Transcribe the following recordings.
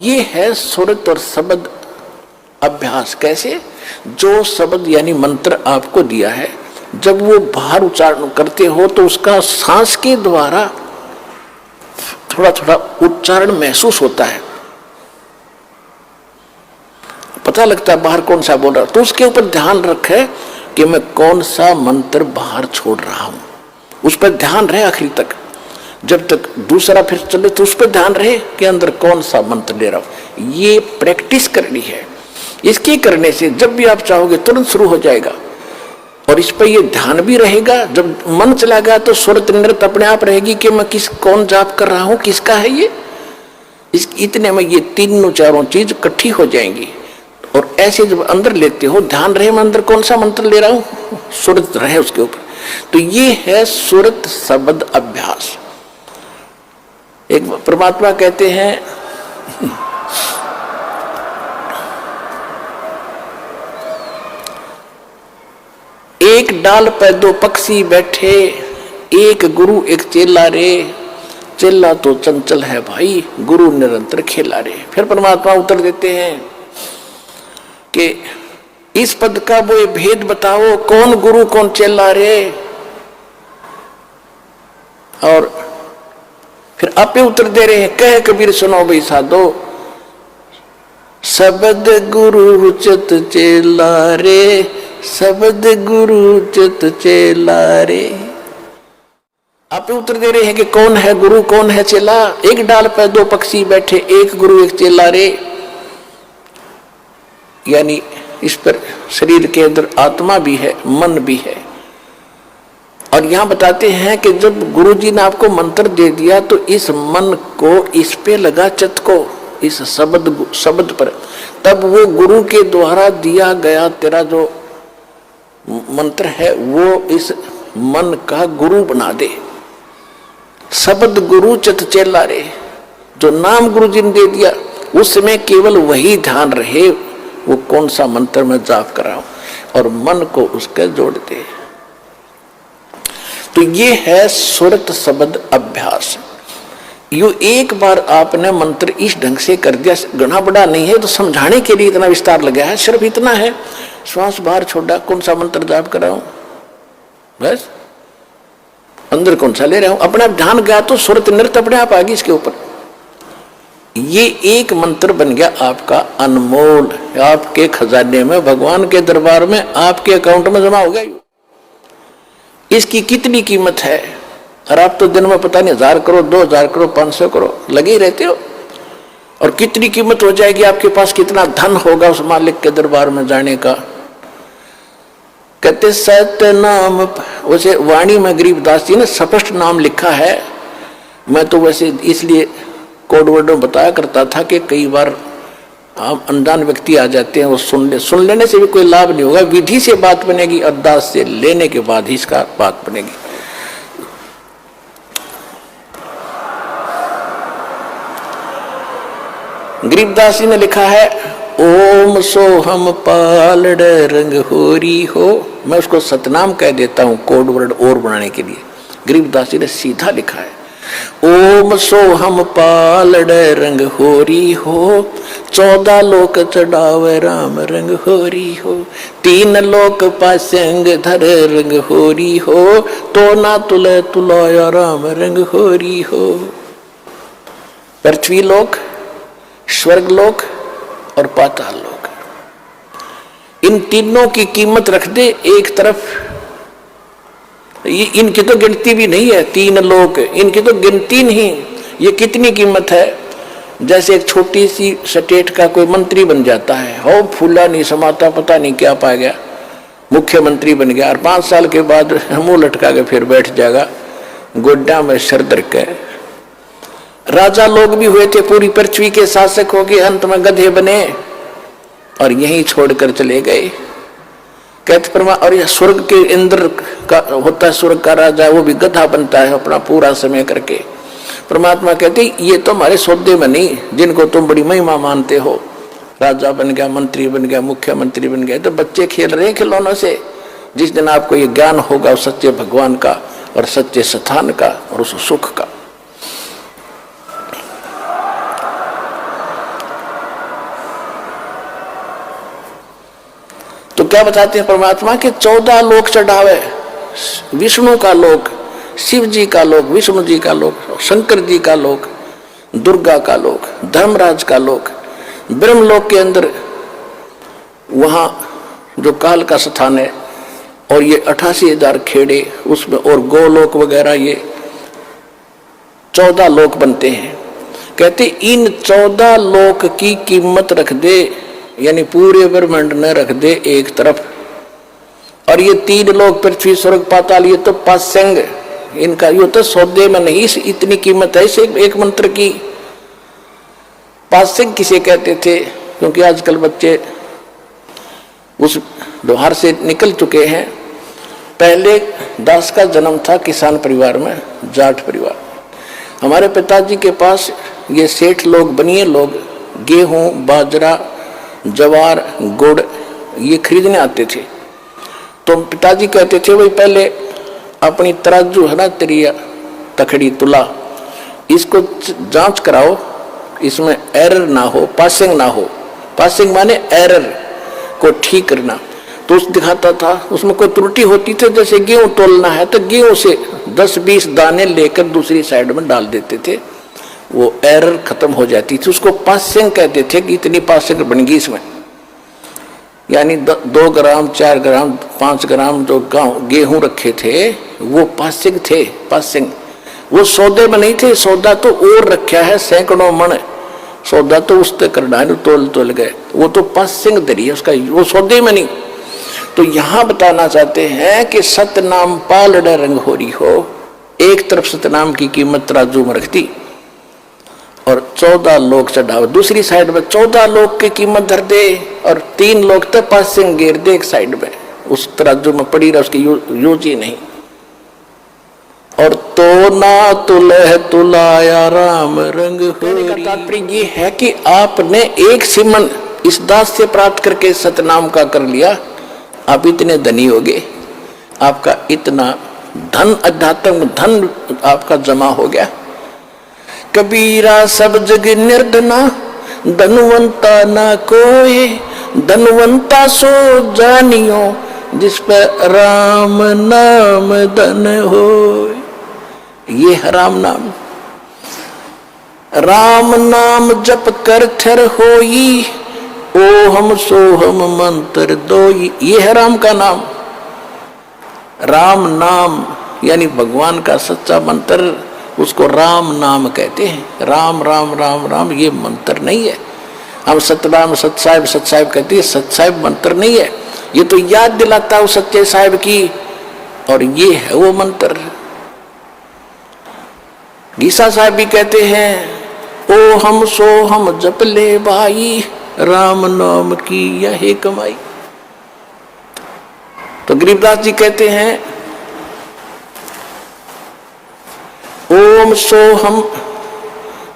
ये है सुरत और शब्द अभ्यास। कैसे? जो शब्द यानी मंत्र आपको दिया है, जब वो बाहर उच्चारण करते हो तो उसका सांस के द्वारा थोड़ा थोड़ा उच्चारण महसूस होता है, पता लगता है बाहर कौन सा बोल रहा है। तो उसके ऊपर ध्यान रखे कि मैं कौन सा मंत्र बाहर छोड़ रहा हूं, उस पर ध्यान रहे आखिरी तक। जब तक दूसरा फिर चले तो उस पर ध्यान रहे कि अंदर कौन सा मंत्र ले रहा हूं। ये प्रैक्टिस करनी है। इसके करने से जब भी आप चाहोगे तुरंत शुरू हो जाएगा और इस पर ये ध्यान भी रहेगा। जब मन चला गया तो सुरत नृत अपने आप रहेगी कि मैं कौन जाप कर रहा हूं, किसका है ये। इतने में ये तीनों चारों चीज इकट्ठी हो जाएंगी। और ऐसे जब अंदर लेते हो ध्यान रहे मैं अंदर कौन सा मंत्र ले रहा हूं, सुरत रहे उसके ऊपर। तो ये है सुरत शब्द अभ्यास। एक परमात्मा कहते हैं एक डाल पे दो पक्षी बैठे, एक गुरु एक चेला रे। चेला तो चंचल है भाई, गुरु निरंतर खेला रे। फिर परमात्मा उत्तर देते हैं कि इस पद का वो भेद बताओ, कौन गुरु कौन चेला रे। और फिर आपे उत्तर दे रहे हैं, कह कबीर सुनो भाई साधो, शब्द गुरु चित चेला रे, शब्द गुरु चित चेला रे। आप उत्तर दे रहे हैं कि कौन है गुरु कौन है चेला। एक डाल पर दो पक्षी बैठे, एक गुरु एक चेला रे। यानी इस पर शरीर के अंदर आत्मा भी है, मन भी है। और यहां बताते हैं कि जब गुरुजी ने आपको मंत्र दे दिया तो इस मन को इस पे लगा, चित्त को इस शब्द पर, तब वो गुरु के द्वारा दिया गया तेरा जो मंत्र है वो इस मन का गुरु बना दे। शब्द गुरु चित चेला रे, जो नाम गुरु जी ने दे दिया उस समय केवल वही ध्यान रहे वो कौन सा मंत्र मैं जाप कर रहा हूं, और मन को उसके जोड़ दे। तो ये है सुरत शब्द अभ्यास। यो एक बार आपने मंत्र इस ढंग से कर दिया, घना बड़ा नहीं है तो समझाने के लिए इतना विस्तार लगा है। सिर्फ इतना है, श्वास बाहर छोड़ा, कौन सा मंत्र जाप कर रहा हूं, बस अंदर कौन सा ले रहा हूं, अपने आप ध्यान गया तो सुरत नृत्य अपने आप आ गई इसके ऊपर। ये एक मंत्र बन गया आपका अनमोल, आपके खजाने में, भगवान के दरबार में, आपके अकाउंट में जमा हो गया। इसकी कितनी कीमत है, और आप तो दिन में पता नहीं 1000 करो, 2000 करो, 500 करो लगे ही रहते हो। और कितनी कीमत हो जाएगी आपके पास, कितना धन होगा उस मालिक के दरबार में जाने का। कहते सत्य नाम, वैसे वाणी में गरीबदास जी ने स्पष्ट नाम लिखा है। मैं तो वैसे इसलिए कोड वर्ड में बताया करता था कि कई बार हम अनजान व्यक्ति आ जाते हैं, वो सुन लेने से भी कोई लाभ नहीं होगा। विधि से बात बनेगी, अरदास से लेने के बाद ही इसका बात बनेगी। गरीबदास जी ने लिखा है, ओम सोहम पालड़ रंग होरी हो। मैं उसको सतनाम कह देता हूं कोड वर्ड और बनाने के लिए। गरीबदास जी ने सीधा लिखा है, ओम सोहम पालड़ रंग होरी हो, 14 लोक चढ़ावे राम रंग होरी हो, 3 लोक पासंग धर रंग होरी हो, तो ना तुले तुलाया राम रंग होरी हो। पृथ्वी लोक, स्वर्ग लोक और पाताल लोक, इन तीनों की कीमत रख दे एक तरफ। इनकी तो गिनती भी नहीं है, 3 लोक, इनकी तो गिनती नहीं। ये कितनी कीमत है। जैसे एक छोटी सी स्टेट का कोई मंत्री बन जाता है, हो फूला नहीं समाता, पता नहीं क्या पा गया, मुख्यमंत्री बन गया, और 5 साल के बाद मुंह लटका के फिर बैठ जाएगा गोड्डा में सर दर के। राजा लोग भी हुए थे, पूरी पृथ्वी के शासक हो गए, अंत में गधे बने और यहीं छोड़कर चले गए। कहते परमा, और यह स्वर्ग के इंद्र का होता है, स्वर्ग का राजा, वो भी गधा बनता है अपना पूरा समय करके। परमात्मा कहते ये तो हमारे सौदे में नहीं, जिनको तुम बड़ी महिमा मानते हो, राजा बन गया, मंत्री बन गया, मुख्यमंत्री बन गया, तो बच्चे खेल रहे हैं खिलौनों से। जिस दिन आपको ये ज्ञान होगा उस सच्चे भगवान का और सच्चे स्थान का और उस सुख का। क्या बताते हैं परमात्मा के 14 लोक चढ़ावे, विष्णु का लोक, शिव जी का लोक, विष्णु जी का लोक, शंकर जी का लोक, दुर्गा का लोक, धर्मराज का लोक, ब्रह्मलोक के अंदर वहां जो काल का स्थान है, और ये 88,000 खेड़े उसमें, और गोलोक वगैरह, ये 14 लोक बनते हैं। कहते इन 14 लोक की कीमत रख दे, यानी पूरे ब्रह्मांड में रख दे एक तरफ, और ये 3 लोक पृथ्वी स्वर्ग पाताल, ये तो पासंग, इनका ये तो सौदे में नहीं, इतनी कीमत है इस एक मंत्र की। पासंग किसे कहते थे? क्योंकि आजकल बच्चे उस व्यवहार से निकल चुके हैं। पहले दास का जन्म था किसान परिवार में, जाट परिवार। हमारे पिताजी के पास ये सेठ लोग, बनिए लोग गेहूं, बाजरा, जवार, गुड़ ये खरीदने आते थे। तो पिताजी कहते थे भाई पहले अपनी तराजू है ना, तेरी तखड़ी तुला, इसको जांच कराओ, इसमें एरर ना हो, पासिंग ना हो। पासिंग माने एरर को ठीक करना। तो उस दिखाता था, उसमें कोई त्रुटि होती थी, जैसे गेहूं तोलना है तो गेहूं से 10-20 दाने लेकर दूसरी साइड में डाल देते थे, वो एरर खत्म हो जाती थी। उसको पासिंग कहते थे कि इतनी पासिंग बन गई इसमें, यानी 2 ग्राम, 4 ग्राम, 5 ग्राम जो गेहूं रखे थे वो पासिंग थे। पासिंग वो सौदे में नहीं थे, सौदा तो और रखा है, सैकड़ों मन सौदा तो उससे करना है, तोल गए, वो तो पासिंग दरी है उसका, वो सौदे में नहीं। तो यहां बताना चाहते हैं कि सतनाम पालड़े रंग हो रही हो, एक तरफ सतनाम की कीमत तराजू में रख दी और 14 लोग चढ़ाओ, दूसरी साइड में 14 लोग की कीमत धर दे, और 3 लोग तो पासिंग गिर दे एक साइड में, उस तराजू में पड़ी रहा, उसकी यूज ही नहीं। और तो ना तुलह तुलाया राम रंग हो। तात्पर्य ये है कि आपने एक सिमन इस दास से प्राप्त करके सतनाम का कर लिया, आप इतने धनी हो गए, आपका इतना धन, अध्यात्म धन आपका जमा हो गया। कबीरा सब जग निर्धना, धनवंता ना कोई, धनवंता सो जानियो, जिस पर राम नाम धन हो। ये है राम नाम। राम नाम जप कर थर होई, ओहम सोहम मंत्र दोई। ये है राम का नाम। राम नाम यानी भगवान का सच्चा मंत्र, उसको राम नाम कहते हैं। राम राम राम राम ये मंत्र नहीं है। हम सतनाम सतसाहिब सतसाहिब कहते हैं, सतसाहिब मंत्र नहीं है, ये तो याद दिलाता है सच्चे साहिब की, और ये है वो मंत्र। गीसा साहब भी कहते हैं, ओ हम सो हम जप ले भाई, राम नाम की यही कमाई। तो गरीबदास जी कहते हैं, ओम सो हम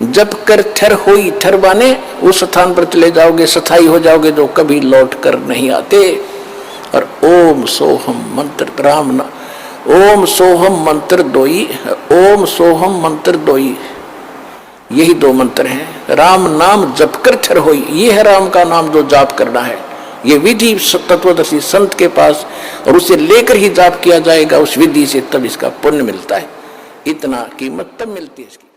जप कर थर होई, थर बाने उस स्थान पर चले जाओगे, स्थायी हो जाओगे जो कभी लौट कर नहीं आते। और ओम सोहम मंत्र राम ना, ओम सोहम मंत्र दोई, ओम सोहम मंत्र दोई, यही 2 मंत्र हैं। राम नाम जप कर थर होई, ये है राम का नाम जो जाप करना है। ये विधि तत्वदर्शी संत के पास, और उसे लेकर ही जाप किया जाएगा उस विधि से, तब इसका पुण्य मिलता है। इतना कीमत तब मिलती है इसकी।